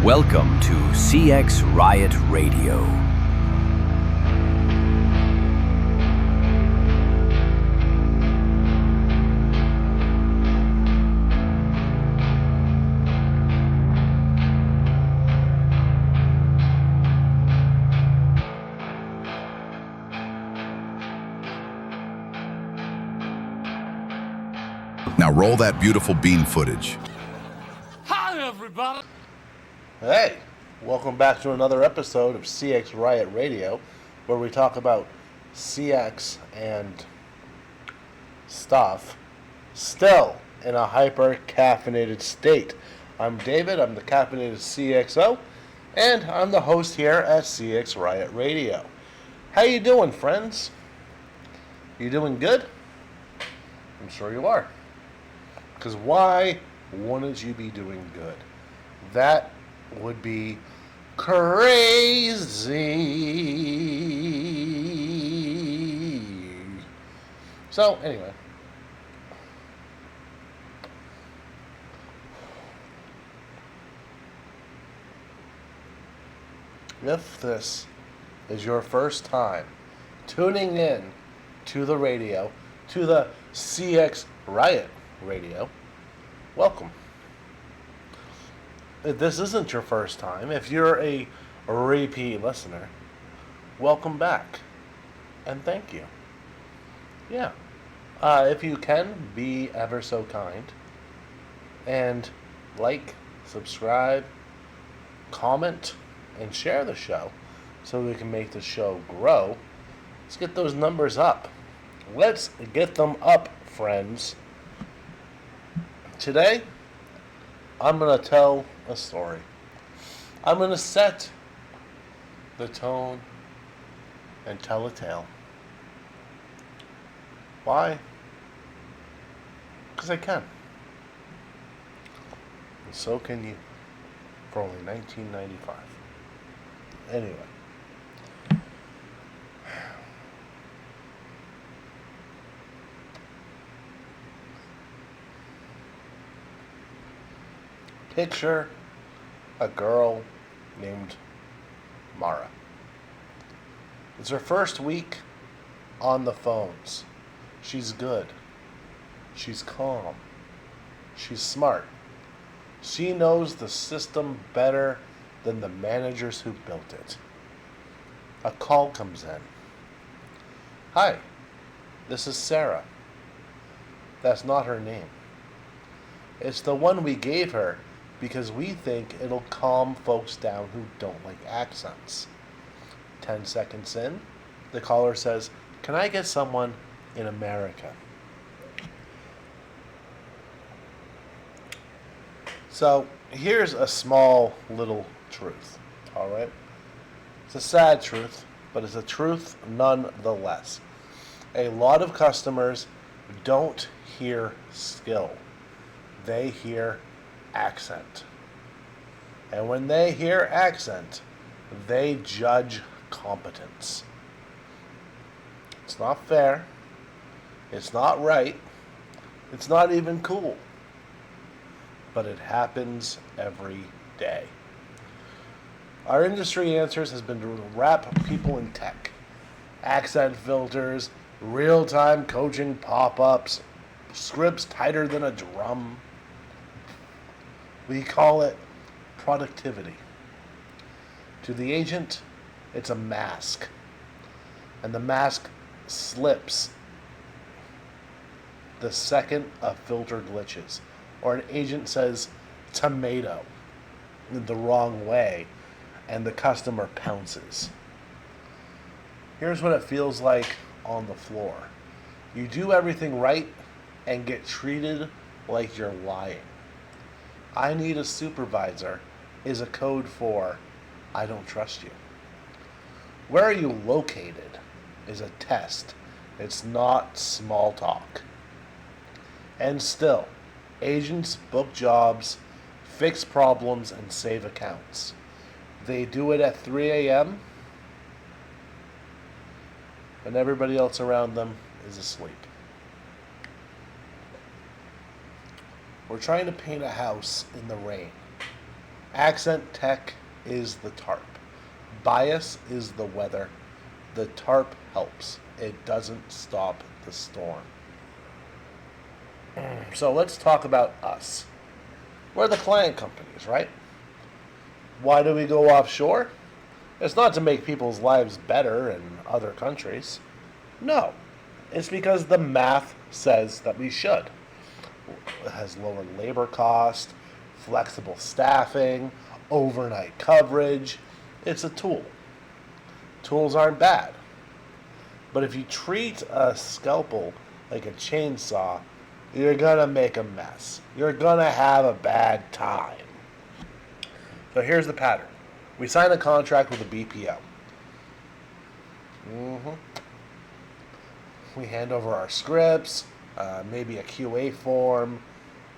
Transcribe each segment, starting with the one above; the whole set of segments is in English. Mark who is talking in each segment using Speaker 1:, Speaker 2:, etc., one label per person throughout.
Speaker 1: Welcome to CX Riot Radio.
Speaker 2: Now roll that beautiful bean footage.
Speaker 3: Hi, everybody.
Speaker 4: Hey, welcome back to another episode of CX Riot Radio, where we talk about CX and stuff, still in a hyper-caffeinated state. I'm David, I'm the caffeinated CXO, and I'm the host here at CX Riot Radio. How you doing, friends? You doing good? I'm sure you are. Because why wouldn't you be doing good? That would be crazy. So, anyway. If this is your first time tuning in to the radio, to the CX Riot Radio, welcome. If this isn't your first time, if you're a repeat listener, welcome back, and thank you. Yeah. If you can, be ever so kind, and like, subscribe, comment, and share the show so we can make the show grow. Let's get those numbers up. Let's get them up, friends. Today, I'm going to tell a story. I'm going to set the tone and tell a tale. Why? Because I can. And so can you. For only $19.95. Anyway. Picture a girl named Mara. It's her first week on the phones. She's good. She's calm. She's smart. She knows the system better than the managers who built it. A call comes in. Hi, this is Sarah. That's not her name. It's the one we gave her because we think it'll calm folks down who don't like accents. 10 seconds in, the caller says, "Can I get someone in America?" So here's a small little truth, all right? It's a sad truth, but it's a truth nonetheless. A lot of customers don't hear skill. They hear accent. And when they hear accent, they judge competence. It's not fair. It's not right. It's not even cool. But it happens every day. Our industry answers has been to wrap people in tech. Accent filters, real-time coaching pop-ups, scripts tighter than a drum. We call it productivity. To the agent, it's a mask. And the mask slips the second a filter glitches. Or an agent says tomato the wrong way and the customer pounces. Here's what it feels like on the floor. You do everything right and get treated like you're lying. I need a supervisor is a code for I don't trust you. Where are you located is a test. It's not small talk. And still, agents book jobs, fix problems, and save accounts. They do it at 3 a.m. when everybody else around them is asleep. We're trying to paint a house in the rain. Accent tech is the tarp. Bias is the weather. The tarp helps. It doesn't stop the storm. So let's talk about us. We're the client companies, right? Why do we go offshore? It's not to make people's lives better in other countries. No. It's because the math says that we should. It has lower labor cost, flexible staffing, overnight coverage. It's a tool. Tools aren't bad. But if you treat a scalpel like a chainsaw, you're going to make a mess. You're going to have a bad time. So here's the pattern. We sign a contract with a BPO. We hand over our scripts, maybe a QA form,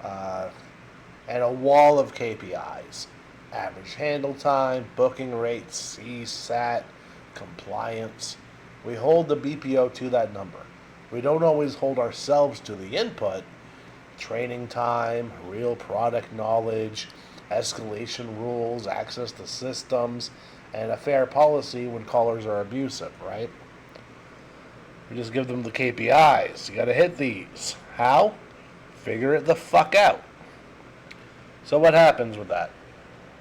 Speaker 4: and a wall of KPIs. Average handle time, booking rates, CSAT, compliance. We hold the BPO to that number. We don't always hold ourselves to the input. Training time, real product knowledge, escalation rules, access to systems, and a fair policy when callers are abusive, right? We just give them the KPIs. You gotta hit these. How? Figure it the fuck out. So what happens with that?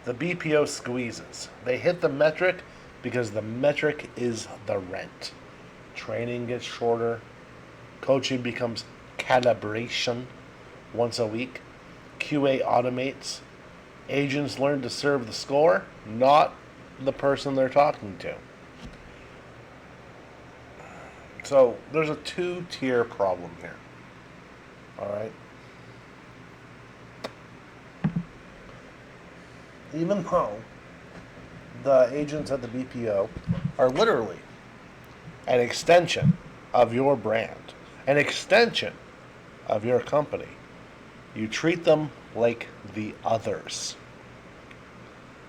Speaker 4: The BPO squeezes. They hit the metric because the metric is the rent. Training gets shorter. Coaching becomes calibration once a week. QA automates. Agents learn to serve the score, not the person they're talking to. So there's a two-tier problem here. All right. Even though the agents at the BPO are literally an extension of your brand, an extension of your company, you treat them like the others,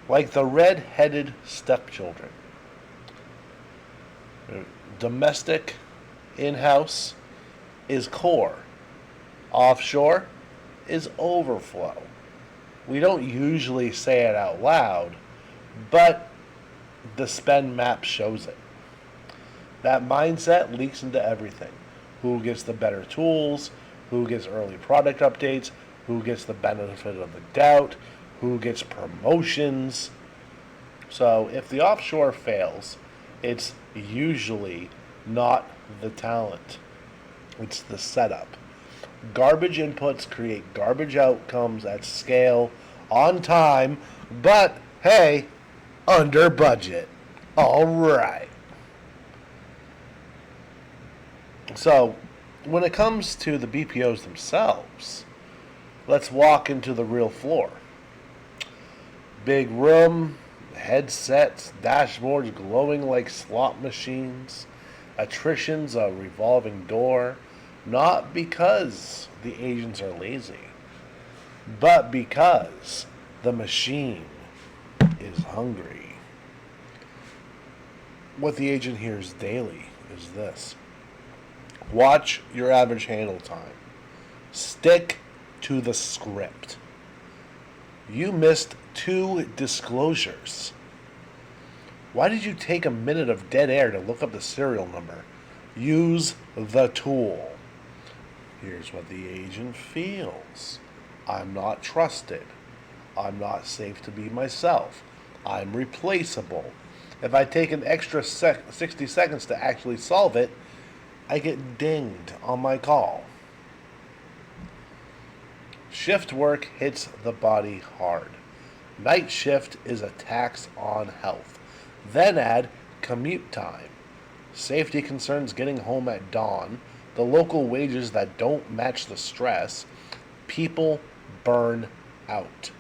Speaker 4: like the red-headed stepchildren. Domestic, in-house is core. Offshore is overflow. We don't usually say it out loud, but the spend map shows it. That mindset leaks into everything. Who gets the better tools? Who gets early product updates? Who gets the benefit of the doubt? Who gets promotions? So if the offshore fails, it's usually not the talent. It's the setup. Garbage inputs create garbage outcomes at scale, on time, but hey, under budget. All right. So, when it comes to the BPOs themselves, let's walk into the real floor. Big room, headsets, dashboards glowing like slot machines. Attrition's a revolving door, not because the agents are lazy, but because the machine is hungry. What the agent hears daily is this. Watch your average handle time. Stick to the script. You missed 2 disclosures. Why did you take a minute of dead air to look up the serial number? Use the tool. Here's what the agent feels. I'm not trusted. I'm not safe to be myself. I'm replaceable. If I take an extra 60 seconds to actually solve it, I get dinged on my call. Shift work hits the body hard. Night shift is a tax on health. Then add commute time, safety concerns getting home at dawn, the local wages that don't match the stress. People burn out.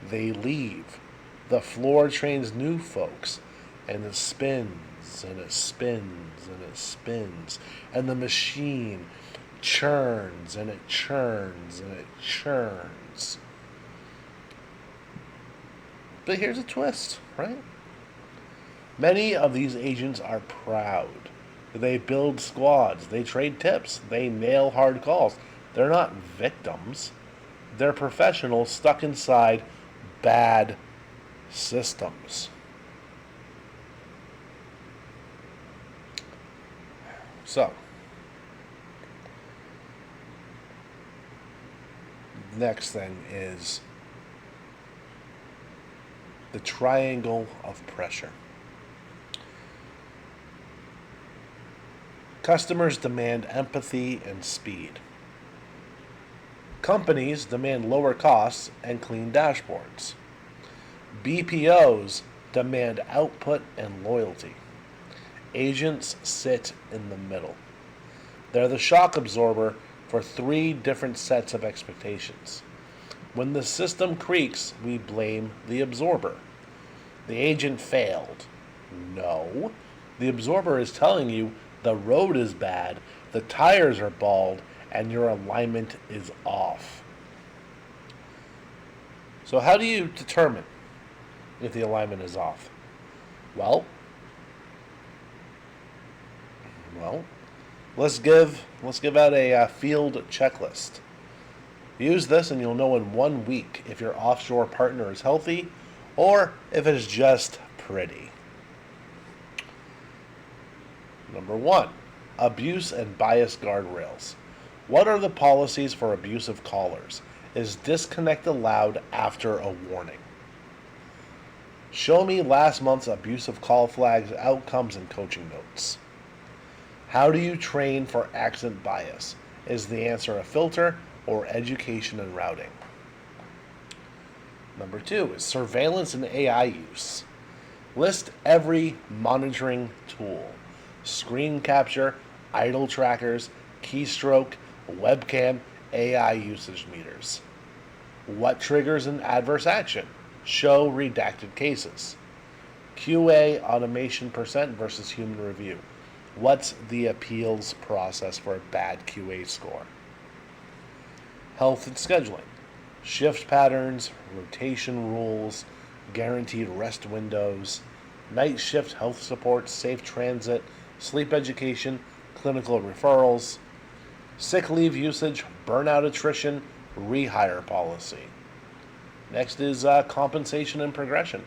Speaker 4: They leave. The floor trains new folks, and it spins and it spins and it spins, and the machine churns and it churns and it churns. But here's a twist, right? Many of these agents are proud. They build squads. They trade tips. They nail hard calls. They're not victims. They're professionals stuck inside bad systems. So, next thing is the triangle of pressure. Customers demand empathy and speed. Companies demand lower costs and clean dashboards. BPOs demand output and loyalty. Agents sit in the middle. They're the shock absorber for 3 different sets of expectations. When the system creaks, we blame the absorber. The agent failed. No. The absorber is telling you the road is bad, the tires are bald, and your alignment is off. So how do you determine if the alignment is off? Well, let's give out a field checklist. Use this and you'll know in 1 week if your offshore partner is healthy or if it's just pretty. Number 1, abuse and bias guardrails. What are the policies for abusive callers? Is disconnect allowed after a warning? Show me last month's abusive call flags, outcomes, and coaching notes. How do you train for accent bias? Is the answer a filter or education and routing? Number 2 is surveillance and AI use. List every monitoring tool. Screen capture, idle trackers, keystroke, webcam, AI usage meters. What triggers an adverse action? Show redacted cases. QA automation percent versus human review. What's the appeals process for a bad QA score? Health and scheduling. Shift patterns, rotation rules, guaranteed rest windows, night shift health support, safe transit, sleep education, clinical referrals, sick leave usage, burnout attrition, rehire policy. Next is compensation and progression.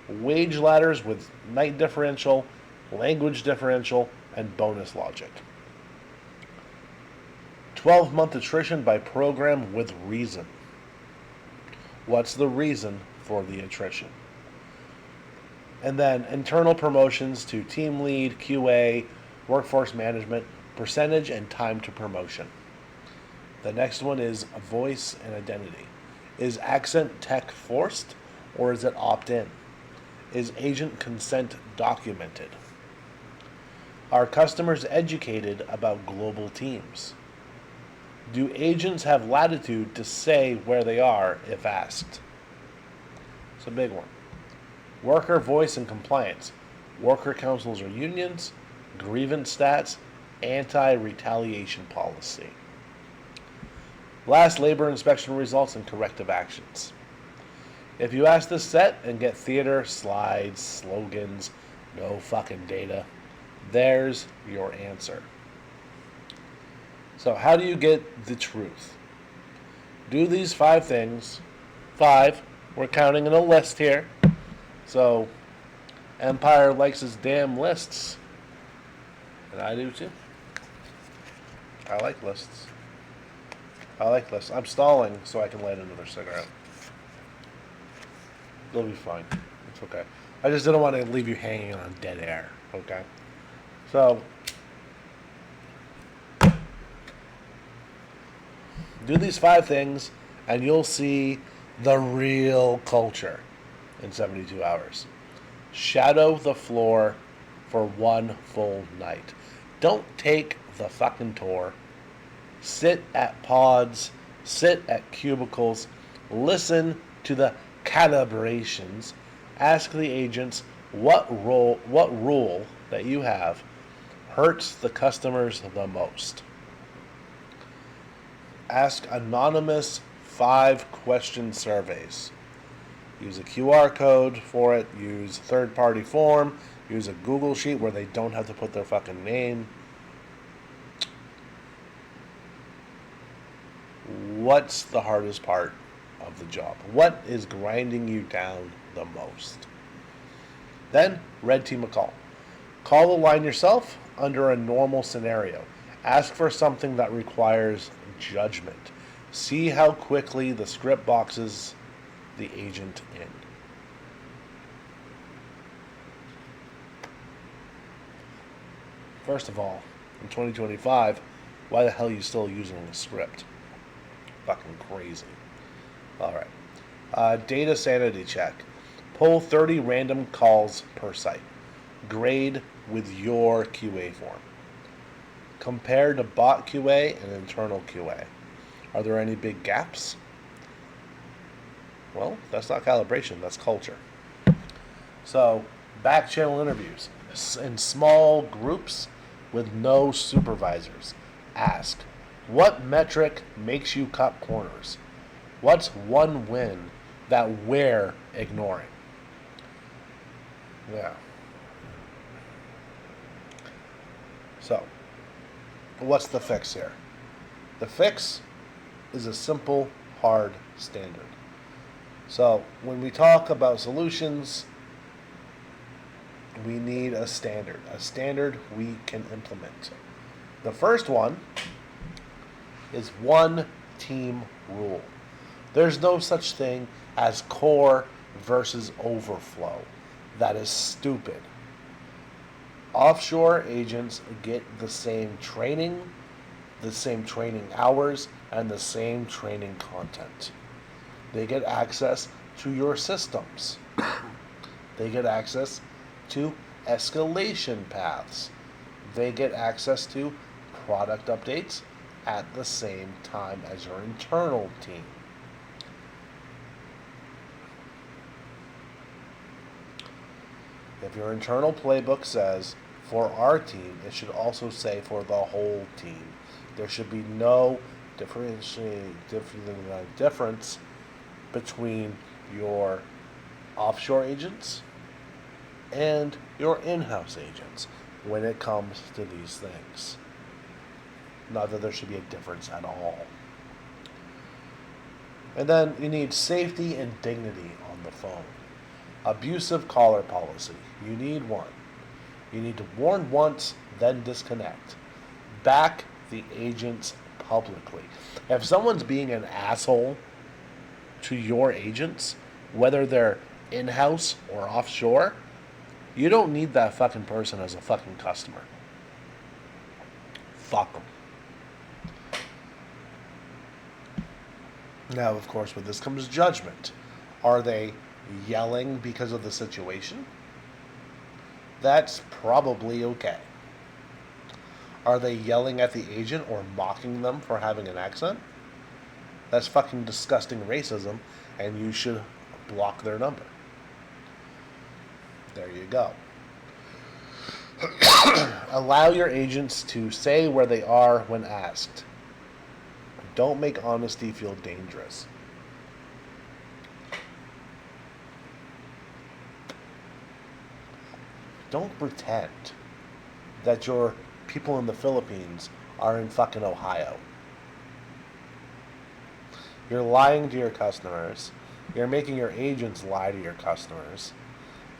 Speaker 4: Wage ladders with night differential, language differential, and bonus logic. 12-month attrition by program with reason. What's the reason for the attrition? And then internal promotions to team lead, QA, workforce management, percentage and time to promotion. The next one is voice and identity. Is accent tech forced or is it opt-in? Is agent consent documented? Are customers educated about global teams? Do agents have latitude to say where they are if asked? It's a big one. Worker voice and compliance. Worker councils or unions, grievance stats, anti-retaliation policy. Last, labor inspection results and corrective actions. If you ask this set and get theater, slides, slogans, no fucking data, there's your answer. So how do you get the truth? Do these 5 things. 5. We're counting in a list here. So Empire likes his damn lists. And I do too. I like lists. I'm stalling so I can light another cigarette. It'll be fine. It's okay. I just didn't want to leave you hanging on dead air. Okay? So do these 5 things and you'll see the real culture in 72 hours. Shadow the floor for 1 full night. Don't take the fucking tour. Sit at pods, sit at cubicles, listen to the calibrations, ask the agents what rule that you have hurts the customers the most. Ask anonymous 5-question surveys. Use a QR code for it, use third-party form, use a Google Sheet where they don't have to put their fucking name. What's the hardest part of the job. What is grinding you down the most? Then, red team a call. Call the line yourself under a normal scenario. Ask for something that requires judgment. See how quickly the script boxes the agent in. First of all, in 2025, why the hell are you still using the script? Fucking crazy. Alright. Data sanity check. Pull 30 random calls per site. Grade with your QA form. Compare to bot QA and internal QA. Are there any big gaps? Well, that's not calibration, that's culture. So, back channel interviews in small groups with no supervisors. Ask, what metric makes you cut corners? What's one win that we're ignoring? Yeah. So, what's the fix here? The fix is a simple, hard standard. So, when we talk about solutions, we need a standard we can implement. The first one is one team rule. There's no such thing as core versus overflow. That is stupid. Offshore agents get the same training hours, and the same training content. They get access to your systems. They get access to escalation paths. They get access to product updates at the same time as your internal team. If your internal playbook says for our team, it should also say for the whole team. There should be no difference between your offshore agents and your in-house agents when it comes to these things. Not that there should be a difference at all. And then you need safety and dignity on the phone. Abusive caller policy. You need one. You need to warn once, then disconnect. Back the agents publicly. If someone's being an asshole to your agents, whether they're in-house or offshore, you don't need that fucking person as a fucking customer. Fuck them. Now, of course, with this comes judgment. Are they yelling because of the situation? That's probably okay. Are they yelling at the agent or mocking them for having an accent? That's fucking disgusting racism, and you should block their number. There you go. Allow your agents to say where they are when asked. Don't make honesty feel dangerous. Don't pretend that your people in the Philippines are in fucking Ohio. You're lying to your customers. You're making your agents lie to your customers.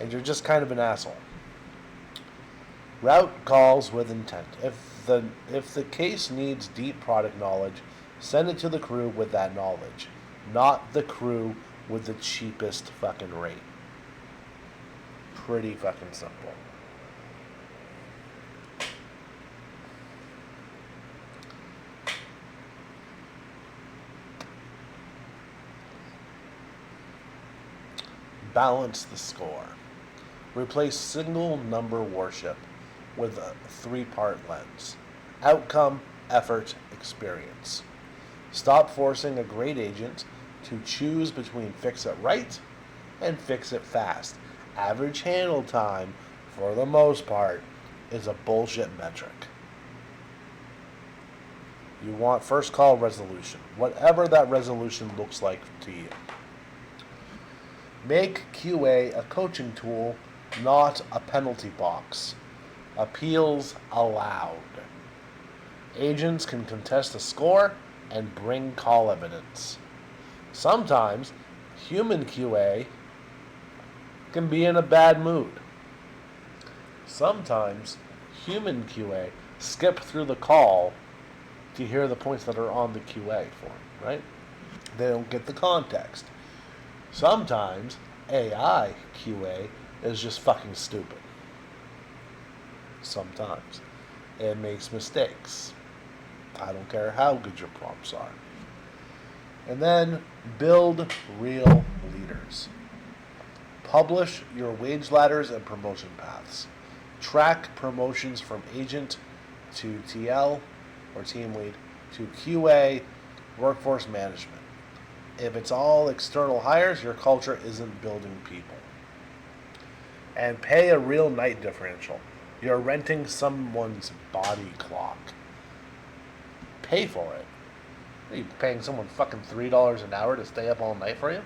Speaker 4: And you're just kind of an asshole. Route calls with intent. If the case needs deep product knowledge, send it to the crew with that knowledge, not the crew with the cheapest fucking rate. Pretty fucking simple. Balance the score. Replace single number worship with a 3-part lens. Outcome, effort, experience. Stop forcing a great agent to choose between fix it right and fix it fast. Average handle time, for the most part, is a bullshit metric. You want first call resolution, whatever that resolution looks like to you. Make QA a coaching tool, not a penalty box. Appeals allowed. Agents can contest a score and bring call evidence. Sometimes human QA can be in a bad mood. Sometimes human QA skip through the call to hear the points that are on the QA form, right? They don't get the context. Sometimes AI QA is just fucking stupid. Sometimes it makes mistakes. I don't care how good your prompts are. And then build real leaders. Publish your wage ladders and promotion paths. Track promotions from agent to TL or team lead to QA, workforce management. If it's all external hires, your culture isn't building people. And pay a real night differential. You're renting someone's body clock. Pay for it. Are you paying someone fucking $3 an hour to stay up all night for you?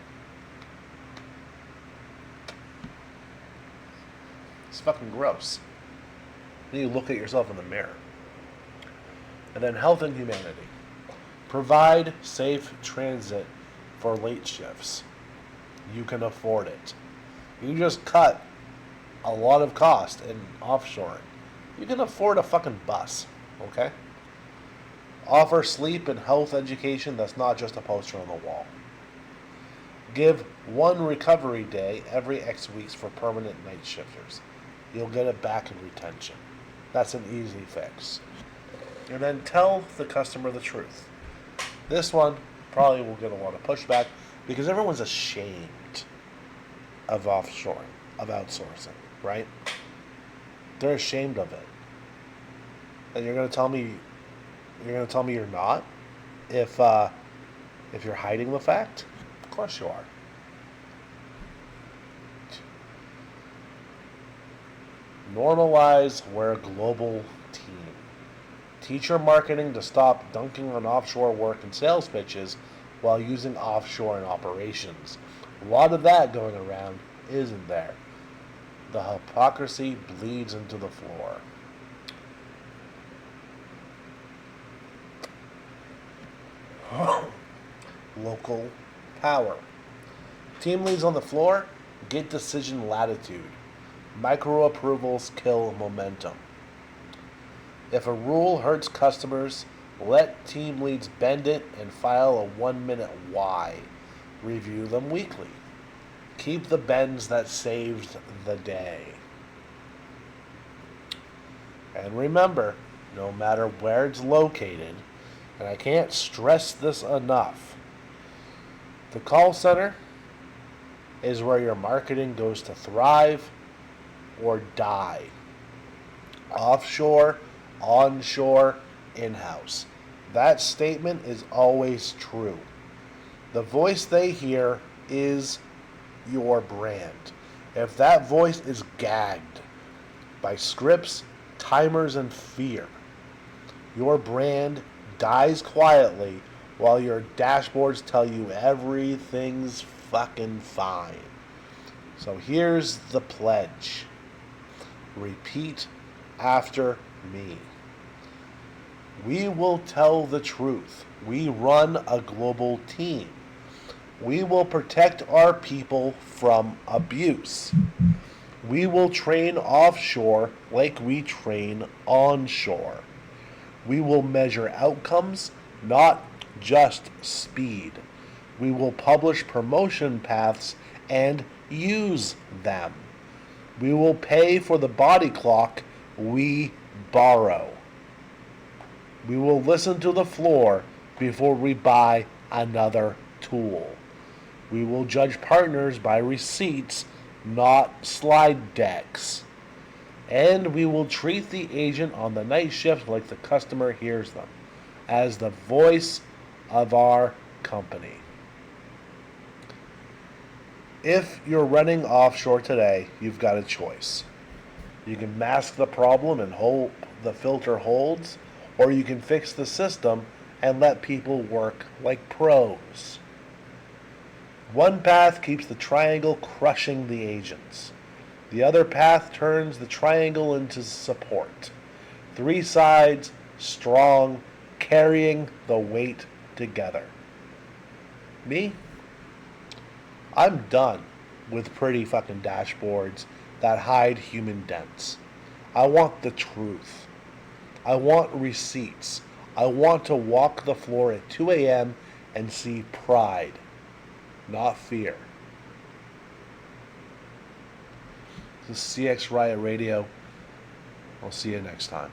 Speaker 4: It's fucking gross. Then you look at yourself in the mirror. And then health and humanity. Provide safe transit for late shifts. You can afford it. You just cut a lot of cost in offshoring. You can afford a fucking bus, okay? Offer sleep and health education that's not just a poster on the wall. Give one recovery day every X weeks for permanent night shifters. You'll get it back in retention. That's an easy fix. And then tell the customer the truth. This one probably will get a lot of pushback because everyone's ashamed of offshoring, of outsourcing, right? They're ashamed of it. And you're going to tell me you're not? If you're hiding the fact? Of course you are. Normalize we're a global team. Teach your marketing to stop dunking on offshore work and sales pitches while using offshore in operations. A lot of that going around, isn't there? The hypocrisy bleeds into the floor. Local power. Team leads on the floor get decision latitude. Micro approvals kill momentum. If a rule hurts customers, let team leads bend it and file a 1-minute why. Review them weekly. Keep the bends that saved the day. And remember, no matter where it's located, and I can't stress this enough, the call center is where your marketing goes to thrive or die. Offshore, onshore, in-house. That statement is always true. The voice they hear is your brand. If that voice is gagged by scripts, timers, and fear, your brand dies quietly while your dashboards tell you everything's fucking fine. So here's the pledge. Repeat after me. We will tell the truth. We run a global team. We will protect our people from abuse. We will train offshore like we train onshore. We will measure outcomes, not just speed. We will publish promotion paths and use them. We will pay for the body clock we borrow. We will listen to the floor before we buy another tool. We will judge partners by receipts, not slide decks. And we will treat the agent on the night shift like the customer hears them, as the voice of our company. If you're running offshore today, you've got a choice. You can mask the problem and hope the filter holds, or you can fix the system and let people work like pros. One path keeps the triangle crushing the agents. The other path turns the triangle into support. 3 sides, strong, carrying the weight together. Me? I'm done with pretty fucking dashboards that hide human dents. I want the truth. I want receipts. I want to walk the floor at 2 a.m. and see pride, not fear. This is CX Riot Radio. I'll see you next time.